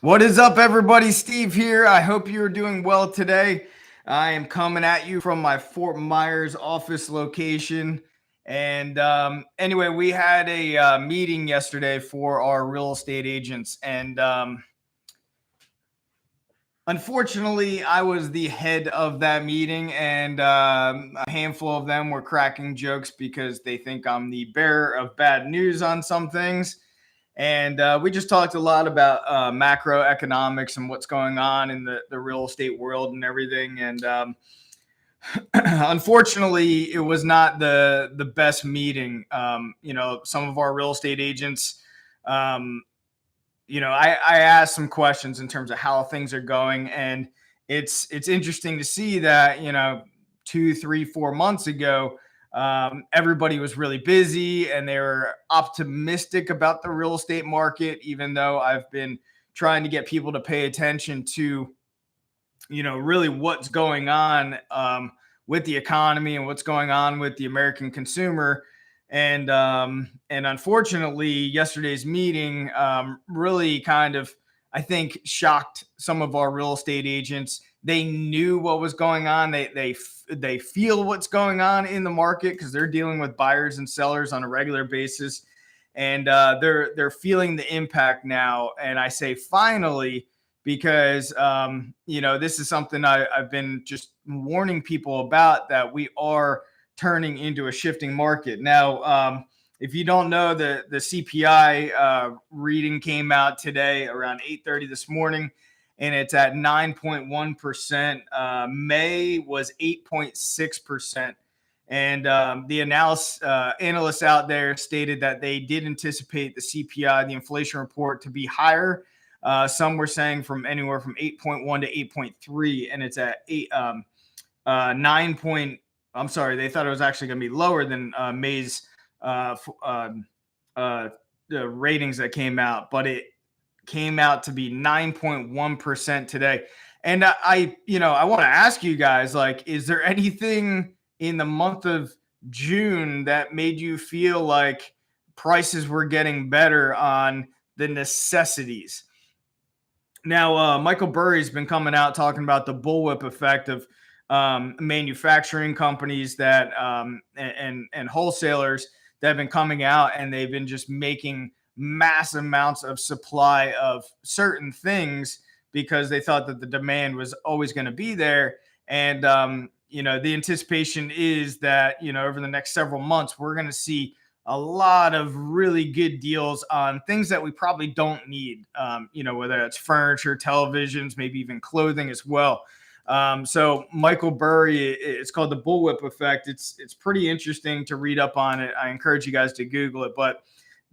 What is up, everybody? Steve here. I hope you're doing well today. I am coming at you from my Fort Myers office location. And anyway, we had a meeting yesterday for our real estate agents. And unfortunately, I was the head of that meeting. And a handful of them were cracking jokes because they think I'm the bearer of bad news on some things. And we just talked a lot about macroeconomics and what's going on in the real estate world and everything. And unfortunately, it was not the best meeting. Some of our real estate agents, um, I asked some questions in terms of how things are going, and it's interesting to see that 2, 3, 4 months ago, everybody was really busy and they were optimistic about the real estate market, even though I've been trying to get people to pay attention to, really what's going on with the economy and what's going on with the American consumer. And unfortunately, yesterday's meeting really kind of, I think, shocked some of our real estate agents. They knew what was going on. They feel what's going on in the market because they're dealing with buyers and sellers on a regular basis, and they're feeling the impact now. And I say finally, because this is something I've been just warning people about, that we are turning into a shifting market now. If you don't know, the CPI reading came out today around 8:30 this morning, and it's at 9.1%. May was 8.6%. And the analysts out there stated that they did anticipate the CPI, the inflation report, to be higher. Some were saying from anywhere from 8.1 to 8.3, and it's at 9. I'm sorry, they thought it was actually going to be lower than May's the ratings that came out, but it came out to be 9.1% today. And I want to ask you guys, like, is there anything in the month of June that made you feel like prices were getting better on the necessities? Now, Michael Burry's been coming out talking about the bullwhip effect of manufacturing companies that and wholesalers that have been coming out, and they've been just making mass amounts of supply of certain things because they thought that the demand was always going to be there. And the anticipation is that over the next several months we're going to see a lot of really good deals on things that we probably don't need, whether it's furniture, televisions, maybe even clothing as well. So Michael Burry, it's called the bullwhip effect. It's pretty interesting to read up on it. I encourage you guys to Google it. But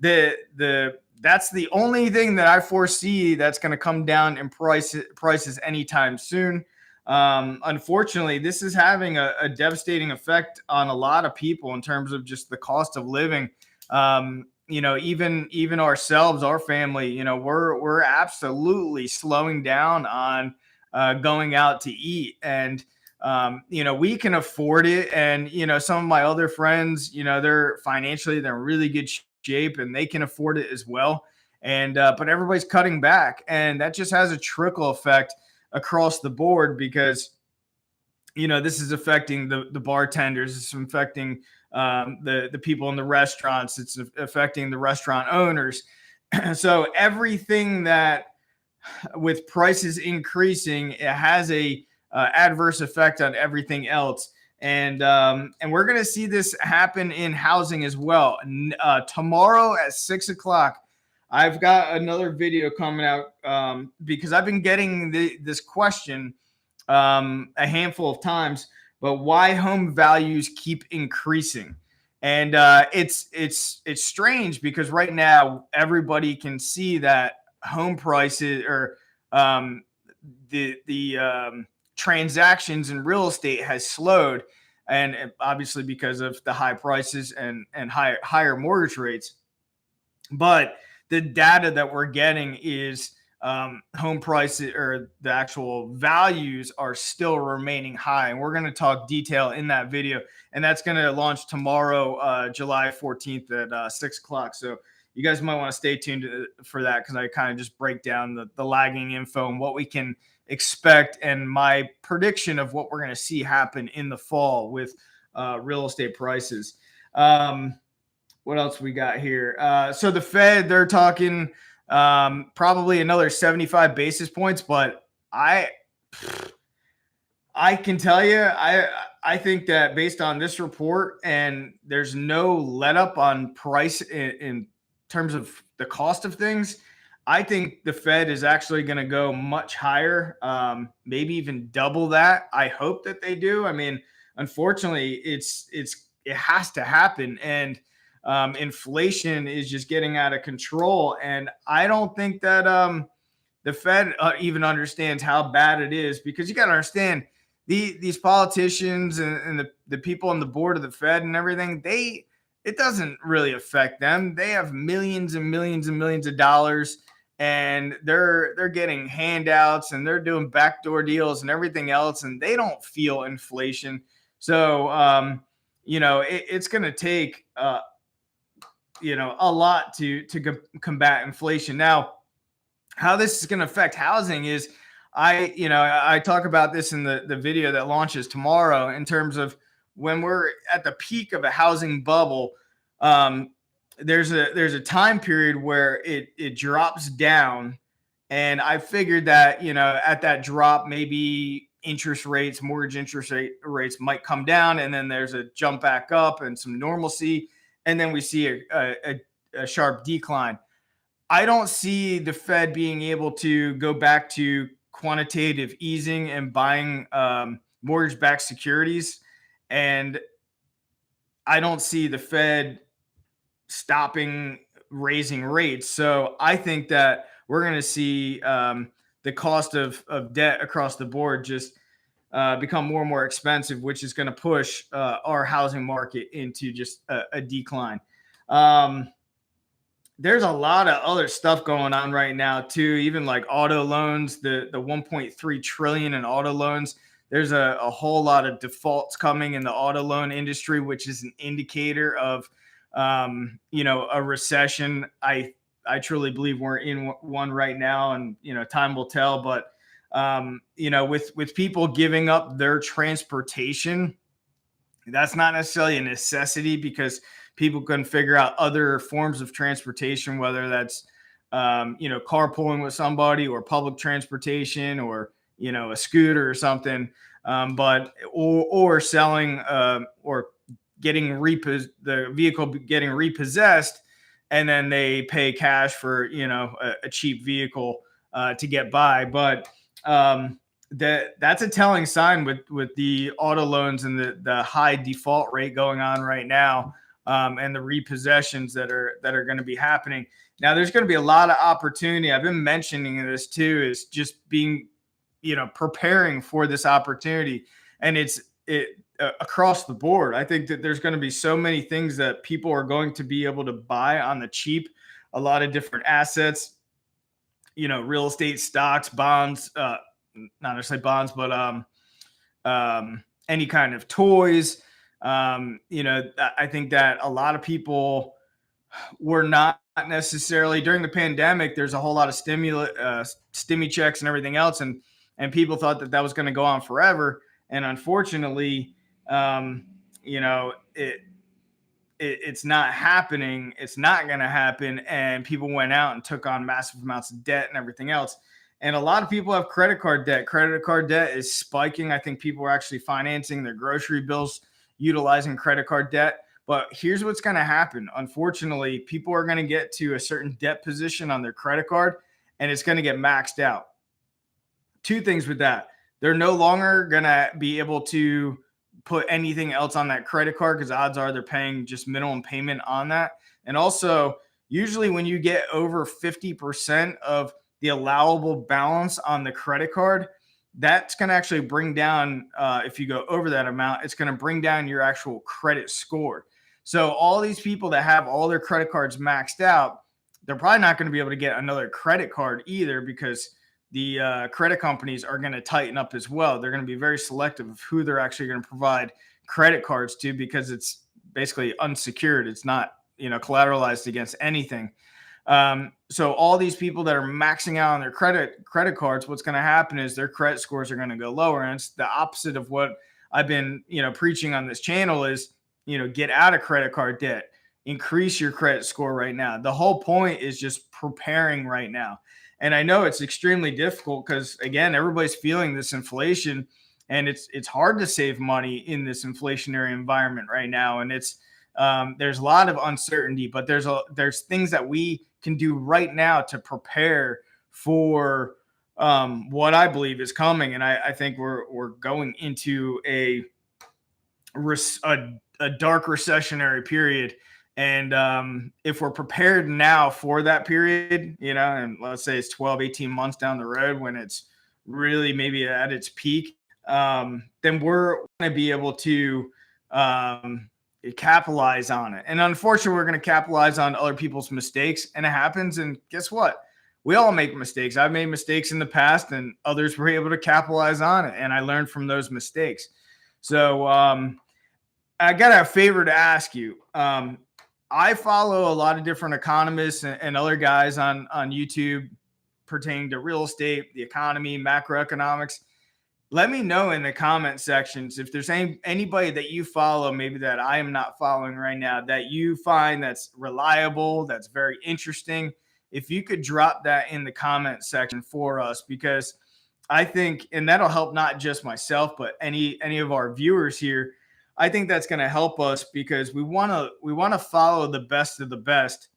that's the only thing that I foresee that's going to come down in prices anytime soon. Unfortunately, this is having a devastating effect on a lot of people in terms of just the cost of living. Even ourselves, our family, we're absolutely slowing down on going out to eat. And we can afford it. And some of my other friends, they're in really good shape and they can afford it as well. And but everybody's cutting back, and that just has a trickle effect across the board, because this is affecting the bartenders, it's affecting the people in the restaurants, it's affecting the restaurant owners. So everything that, with prices increasing, it has a adverse effect on everything else. And we're going to see this happen in housing as well. Tomorrow at 6 o'clock, I've got another video coming out because I've been getting this question a handful of times, but why home values keep increasing. And it's strange because right now everybody can see that home prices, or the transactions in real estate has slowed, and obviously because of the high prices and higher mortgage rates. But the data that we're getting is home prices, or the actual values, are still remaining high. And we're going to talk detail in that video. And that's going to launch tomorrow, July 14th at 6 o'clock. So you guys might want to stay tuned for that, because I kind of just break down the lagging info and what we can expect, and my prediction of what we're going to see happen in the fall with real estate prices. What else we got here? So the Fed, they're talking probably another 75 basis points, but I can tell you, I think that based on this report, and there's no let up on price in terms of the cost of things, I think the Fed is actually going to go much higher, maybe even double that. I hope that they do. I mean, unfortunately, it has to happen, and inflation is just getting out of control, and I don't think that the Fed even understands how bad it is, because you got to understand these politicians and the people on the board of the Fed and everything, it doesn't really affect them. They have millions and millions and millions of dollars, and they're getting handouts, and they're doing backdoor deals and everything else, and they don't feel inflation. So it's going to take a lot to combat inflation. Now, how this is going to affect housing is, I talk about this in the video that launches tomorrow, in terms of when we're at the peak of a housing bubble. There's a time period where it drops down, and I figured that at that drop, maybe mortgage interest rates might come down, and then there's a jump back up and some normalcy, and then we see a sharp decline. I don't see the Fed being able to go back to quantitative easing and buying mortgage-backed securities, and I don't see the Fed stopping raising rates. So I think that we're going to see the cost of debt across the board just become more and more expensive, which is going to push our housing market into just a decline. There's a lot of other stuff going on right now too, even like auto loans, the 1.3 trillion in auto loans. There's a whole lot of defaults coming in the auto loan industry, which is an indicator of a recession. I truly believe we're in one right now, and time will tell. But with people giving up their transportation, that's not necessarily a necessity, because people can figure out other forms of transportation, whether that's carpooling with somebody, or public transportation, or a scooter or something, or selling or getting the vehicle getting repossessed, and then they pay cash for a cheap vehicle to get by. But that's a telling sign with the auto loans and the high default rate going on right now, and the repossessions that are going to be happening. Now, there's going to be a lot of opportunity. I've been mentioning this too, is just being, preparing for this opportunity, and it's across the board. I think that there's going to be so many things that people are going to be able to buy on the cheap, a lot of different assets, real estate, stocks, bonds, not necessarily bonds, but any kind of toys. I think that a lot of people were not necessarily, during the pandemic, there's a whole lot of stimmy checks and everything else, and people thought that was going to go on forever. And unfortunately, it's not happening. It's not going to happen. And people went out and took on massive amounts of debt and everything else. And a lot of people have credit card debt. Credit card debt is spiking. I think people are actually financing their grocery bills utilizing credit card debt. But here's what's going to happen. Unfortunately, people are going to get to a certain debt position on their credit card, and it's going to get maxed out. Two things with that. They're no longer going to be able to put anything else on that credit card, because odds are they're paying just minimum payment on that. And also, usually when you get over 50% of the allowable balance on the credit card, that's going to actually bring down, if you go over that amount, it's going to bring down your actual credit score. So all these people that have all their credit cards maxed out, they're probably not going to be able to get another credit card either, because the credit companies are going to tighten up as well. They're going to be very selective of who they're actually going to provide credit cards to, because it's basically unsecured. It's not collateralized against anything. So all these people that are maxing out on their credit cards, what's going to happen is their credit scores are going to go lower. And it's the opposite of what I've been, preaching on this channel is, get out of credit card debt, increase your credit score right now. The whole point is just preparing right now. And I know it's extremely difficult because, again, everybody's feeling this inflation, and it's hard to save money in this inflationary environment right now. And there's a lot of uncertainty, but there's things that we can do right now to prepare for what I believe is coming. And I think we're going into a dark recessionary period. And if we're prepared now for that period, and let's say it's 12, 18 months down the road when it's really maybe at its peak, then we're going to be able to capitalize on it. And unfortunately, we're going to capitalize on other people's mistakes, and it happens. And guess what? We all make mistakes. I've made mistakes in the past, and others were able to capitalize on it. And I learned from those mistakes. So I got a favor to ask you. I follow a lot of different economists and other guys on YouTube pertaining to real estate, the economy, macroeconomics. Let me know in the comment sections if there's anybody that you follow, maybe that I am not following right now, that you find that's reliable, that's very interesting. If you could drop that in the comment section for us, because I think, and that'll help not just myself, but any of our viewers here. I think that's going to help us because we want to follow the best of the best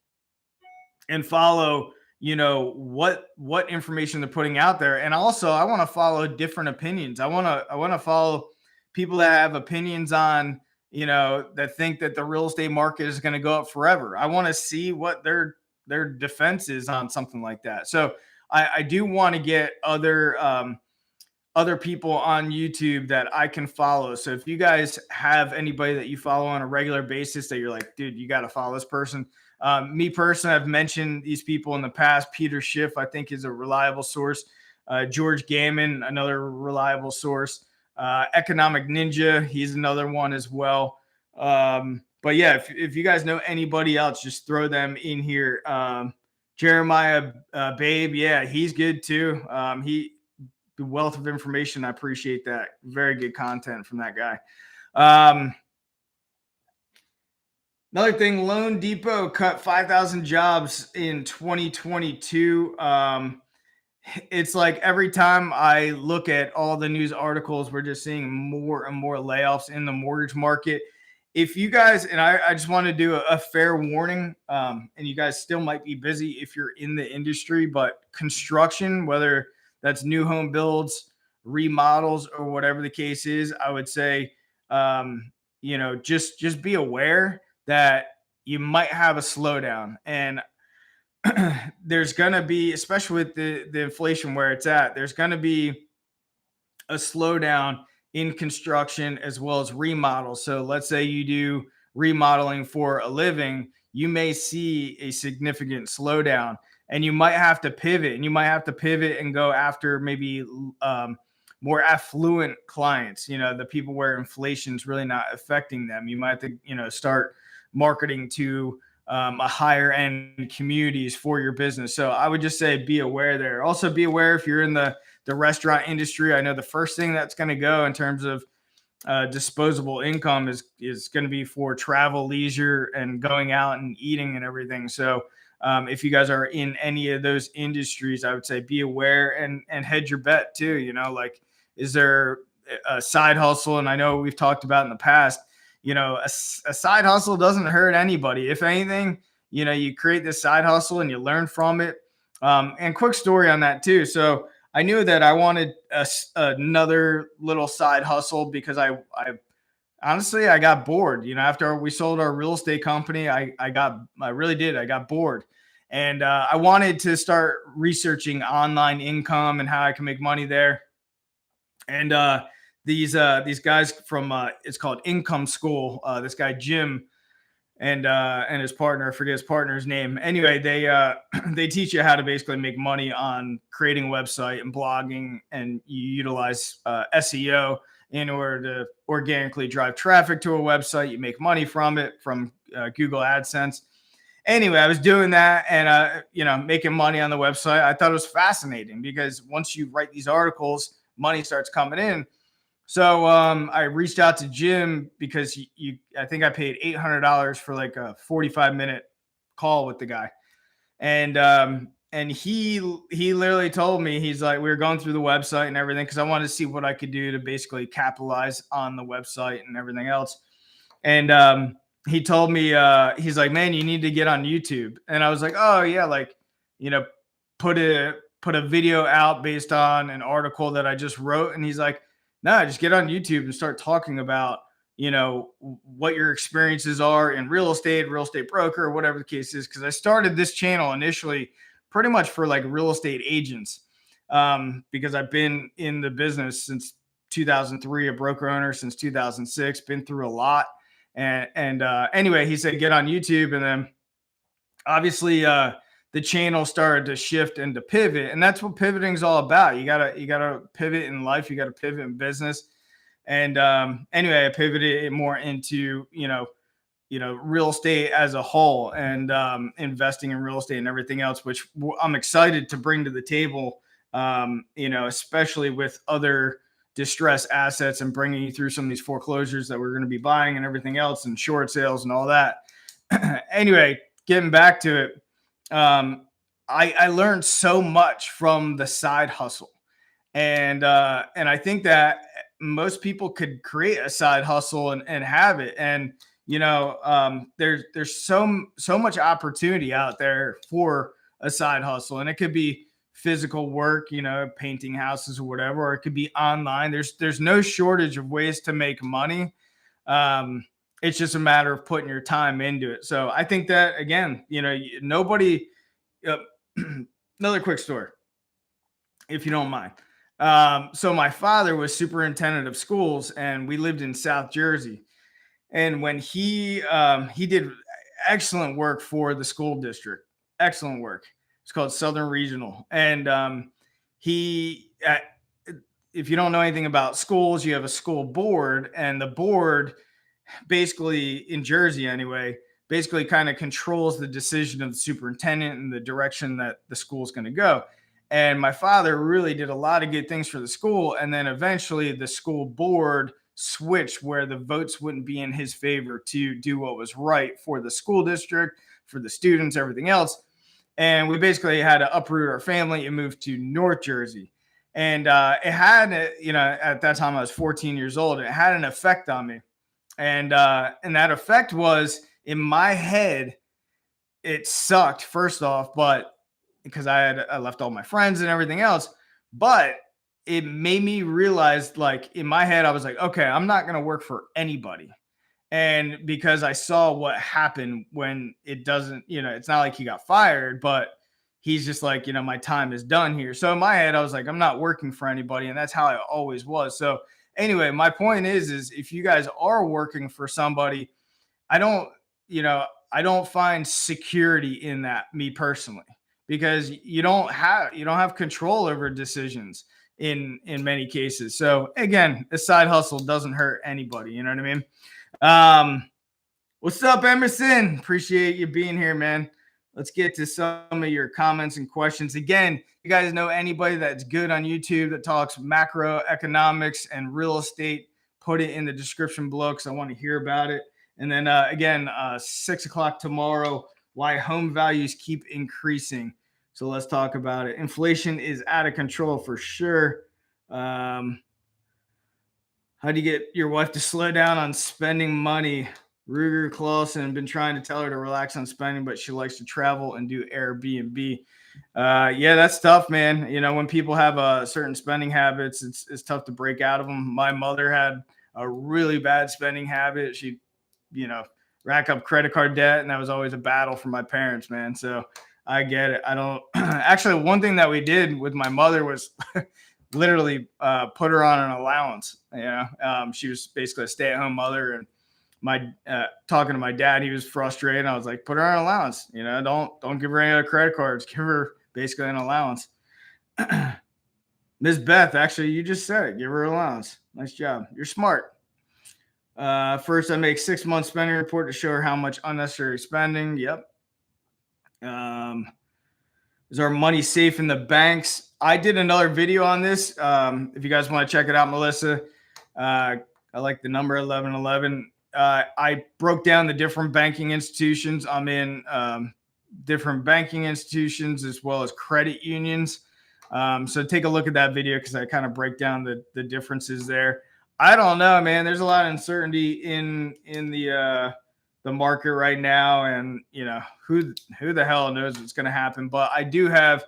and follow, what information they're putting out there. And also I want to follow different opinions. I want to follow people that have opinions on, that think that the real estate market is going to go up forever. I want to see what their defense is on something like that. So I do want to get other people on YouTube that I can follow. So if you guys have anybody that you follow on a regular basis that you're like, dude, you got to follow this person. Me personally, I've mentioned these people in the past. Peter Schiff, I think, is a reliable source. George Gammon, another reliable source. Economic Ninja, he's another one as well. But yeah, if you guys know anybody else, just throw them in here. Jeremiah Babe, yeah, he's good too. The wealth of information. I appreciate that. Very good content from that guy. Another thing, Loan Depot cut 5,000 jobs in 2022. It's like every time I look at all the news articles, we're just seeing more and more layoffs in the mortgage market. If you guys, and I just want to do a fair warning, and you guys still might be busy if you're in the industry, but construction, whether that's new home builds, remodels, or whatever the case is, I would say, just be aware that you might have a slowdown. And there's going to be, especially with the inflation where it's at, there's going to be a slowdown in construction as well as remodels. So let's say you do remodeling for a living, you may see a significant slowdown. And you might have to pivot, and go after maybe more affluent clients, the people where inflation is really not affecting them. You might have to, start marketing to a higher end communities for your business. So I would just say be aware there. Also be aware if you're in the restaurant industry. I know the first thing that's going to go in terms of disposable income is going to be for travel, leisure, and going out and eating and everything. So if you guys are in any of those industries, I would say be aware and hedge your bet too. Like, is there a side hustle? And I know we've talked about in the past, a side hustle doesn't hurt anybody. If anything, you create this side hustle and you learn from it. And quick story on that too. So I knew that I wanted another little side hustle because I honestly, I got bored. After we sold our real estate company, I really did. I got bored. And I wanted to start researching online income and how I can make money there. And these guys from it's called Income School. This guy Jim and his partner, I forget his partner's name. Anyway, they teach you how to basically make money on creating a website and blogging, and you utilize SEO. in order to organically drive traffic to a website. You make money from it, from Google AdSense. Anyway, I was doing that and, making money on the website. I thought it was fascinating because once you write these articles, money starts coming in. So I reached out to Jim because I think I paid $800 for like a 45-minute call with the guy. And he literally told me, he's like, we were going through the website and everything because I wanted to see what I could do to basically capitalize on the website and everything else. And he told me, he's like, man, you need to get on YouTube. And I was like, oh yeah, like, put a video out based on an article that I just wrote. And he's like, no, just get on YouTube and start talking about, what your experiences are in real estate broker, whatever the case is. Cause I started this channel initially pretty much for like real estate agents, because I've been in the business since 2003, a broker owner since 2006, been through a lot. And anyway, he said, get on YouTube. And then obviously, the channel started to shift and to pivot. And that's what pivoting is all about. You gotta pivot in life. You gotta pivot in business. And anyway, I pivoted it more into, real estate as a whole, and investing in real estate and everything else, which I'm excited to bring to the table, especially with other distressed assets and bringing you through some of these foreclosures that we're going to be buying and everything else, and short sales and all that. Anyway, getting back to it, I learned so much from the side hustle. And I think that most people could create a side hustle and have it. And there's so much opportunity out there for a side hustle, and it could be physical work, painting houses or whatever, or it could be online. There's no shortage of ways to make money. It's just a matter of putting your time into it. So I think that, again, nobody. Another quick story, if you don't mind. So my father was superintendent of schools, and we lived in South Jersey. And when he did excellent work for the school district, excellent work. It's called Southern Regional. And if you don't know anything about schools, you have a school board, and the board basically, in Jersey anyway, basically kind of controls the decision of the superintendent and the direction that the school is going to go. And my father really did a lot of good things for the school. And then eventually the school board switched where the votes wouldn't be in his favor to do what was right for the school district, for the students, everything else. And we basically had to uproot our family and move to North Jersey. And it had, at that time I was 14 years old, and it had an effect on me. And that effect was, in my head, it sucked, first off, but because I left all my friends and everything else, but it made me realize, like, in my head, I was like, okay, I'm not going to work for anybody. And because I saw what happened when it doesn't, it's not like he got fired, but he's just like, my time is done here. So in my head, I was like, I'm not working for anybody. And that's how I always was. So anyway, my point is if you guys are working for somebody, I don't find security in that, me personally, because you don't have control over decisions in many cases. So again, a side hustle doesn't hurt anybody. You know what I mean? What's up, Emerson? Appreciate you being here, man. Let's get to some of your comments and questions. Again, you guys know anybody that's good on YouTube that talks macroeconomics and real estate, put it in the description below because I want to hear about it. And then again, 6 o'clock tomorrow, why home values keep increasing. So let's talk about it. Inflation is out of control for sure. How do you get your wife to slow down on spending money? Ruger Clausen, been trying to tell her to relax on spending, but she likes to travel and do Airbnb. Yeah, that's tough, man. When people have certain spending habits, it's tough to break out of them. My mother had a really bad spending habit. She, rack up credit card debt, and that was always a battle for my parents, man. So I get it. I don't actually, one thing that we did with my mother was literally put her on an allowance. She was basically a stay-at-home mother, and talking to my dad, he was frustrated. I was like, put her on allowance. Don't give her any other credit cards. Give her basically an allowance. Ms. Beth, actually, you just said it. Give her allowance. Nice job. You're smart. First, I make 6 month spending report to show her how much unnecessary spending. Yep. Is our money safe in the banks? I did another video on this. If you guys want to check it out, Melissa, I like the number 1111. I broke down the different banking institutions. I'm in different banking institutions as well as credit unions. So take a look at that video because I kind of break down the differences there. I don't know, man. There's a lot of uncertainty in the market right now, and who the hell knows what's going to happen. But I do have,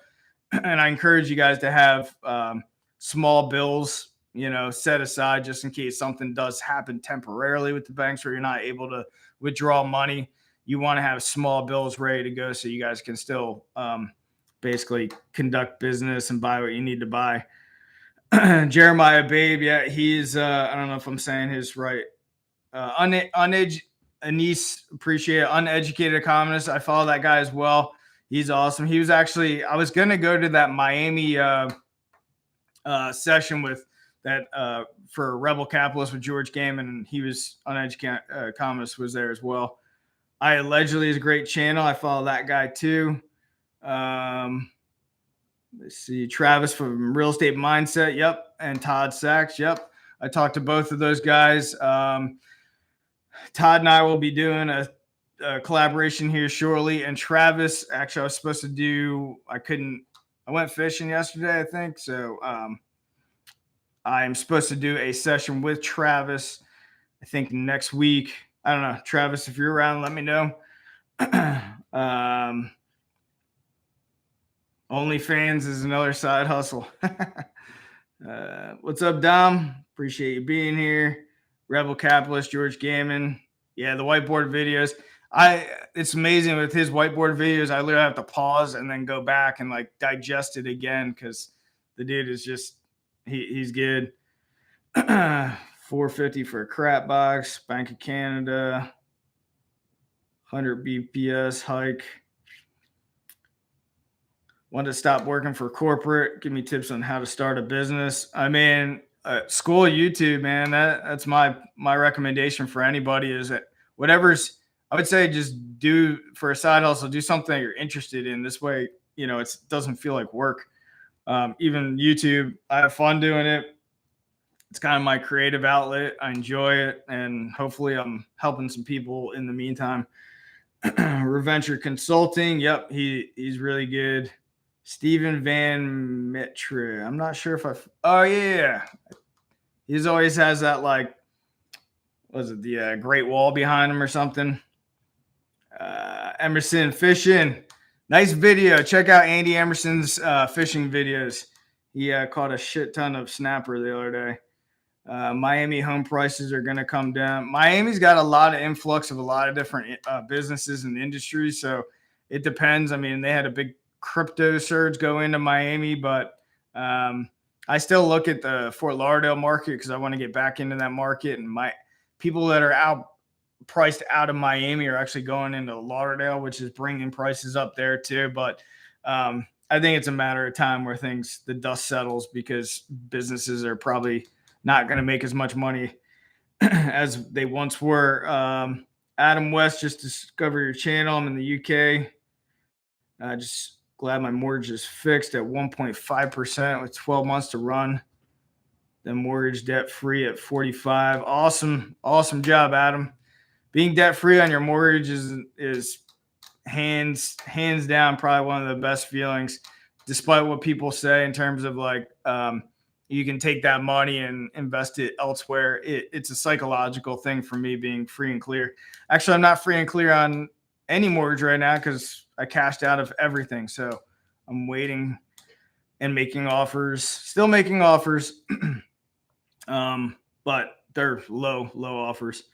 and I encourage you guys to have small bills, set aside just in case something does happen temporarily with the banks where you're not able to withdraw money. You want to have small bills ready to go so you guys can still basically conduct business and buy what you need to buy. Jeremiah Babe, yeah, he's I don't know if I'm saying his right. Anise, appreciate it. Uneducated economist. I follow that guy as well. He's awesome. He was actually, I was going to go to that Miami session with that for Rebel Capitalist with George Gaiman, and he was uneducated economist was there as well. I allegedly is a great channel. I follow that guy too. Let's see, Travis from Real Estate Mindset. Yep. And Todd Sachs. Yep. I talked to both of those guys. Todd and I will be doing a collaboration here shortly. And Travis, actually, I was supposed to do, I went fishing yesterday, I think. So I'm supposed to do a session with Travis, I think next week. I don't know. Travis, if you're around, let me know. OnlyFans is another side hustle. What's up, Dom? Appreciate you being here. Rebel Capitalist, George Gaiman. Yeah, the whiteboard videos. It's amazing with his whiteboard videos. I literally have to pause and then go back and like digest it again because the dude is just he's good. 450 for a crap box. Bank of Canada. 100 BPS hike. Want to stop working for corporate? Give me tips on how to start a business. I mean, school YouTube, man. That's my recommendation for anybody. Is that whatever's, I would say, just do for a side hustle. Do something you're interested in. This way, it doesn't feel like work. Even YouTube, I have fun doing it. It's kind of my creative outlet. I enjoy it, and hopefully, I'm helping some people in the meantime. Reventure Consulting. Yep, he's really good. Stephen Van Metre. I'm not sure if oh yeah. He's always has that like, was it the Great Wall behind him or something? Emerson Fishing. Nice video. Check out Andy Emerson's fishing videos. He caught a shit ton of snapper the other day. Miami home prices are going to come down. Miami's got a lot of influx of a lot of different businesses and industries. So it depends. I mean, they had a big crypto surge go into Miami, but I still look at the Fort Lauderdale market because I want to get back into that market. And my people that are priced out of Miami are actually going into Lauderdale, which is bringing prices up there too. But I think it's a matter of time where the dust settles because businesses are probably not going to make as much money as they once were. Adam West, just discover your channel. I'm in the UK. Just glad my mortgage is fixed at 1.5% with 12 months to run. Then mortgage debt free at 45. Awesome job, Adam. Being debt free on your mortgage is hands down probably one of the best feelings, despite what people say in terms of like you can take that money and invest it elsewhere. It's a psychological thing for me being free and clear. Actually, I'm not free and clear on any mortgage right now because I cashed out of everything. So I'm waiting and making offers, still making offers. But they're low offers.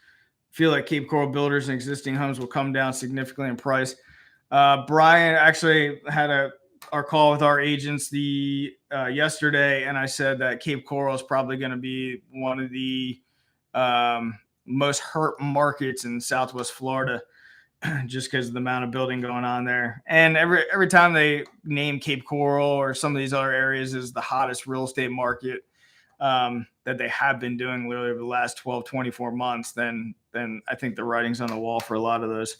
Feel like Cape Coral builders and existing homes will come down significantly in price. Brian actually had our call with our agents yesterday, and I said that Cape Coral is probably going to be one of the most hurt markets in Southwest Florida, just because of the amount of building going on there. And every time they name Cape Coral or some of these other areas as the hottest real estate market, that they have been doing literally over the last 12, 24 months, then I think the writing's on the wall for a lot of those.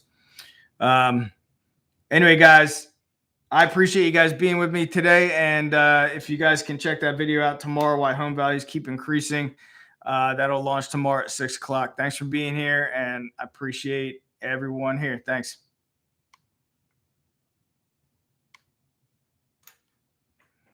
Anyway, guys, I appreciate you guys being with me today. And if you guys can check that video out tomorrow, why home values keep increasing, that'll launch tomorrow at 6 o'clock. Thanks for being here, and I appreciate everyone here. Thanks.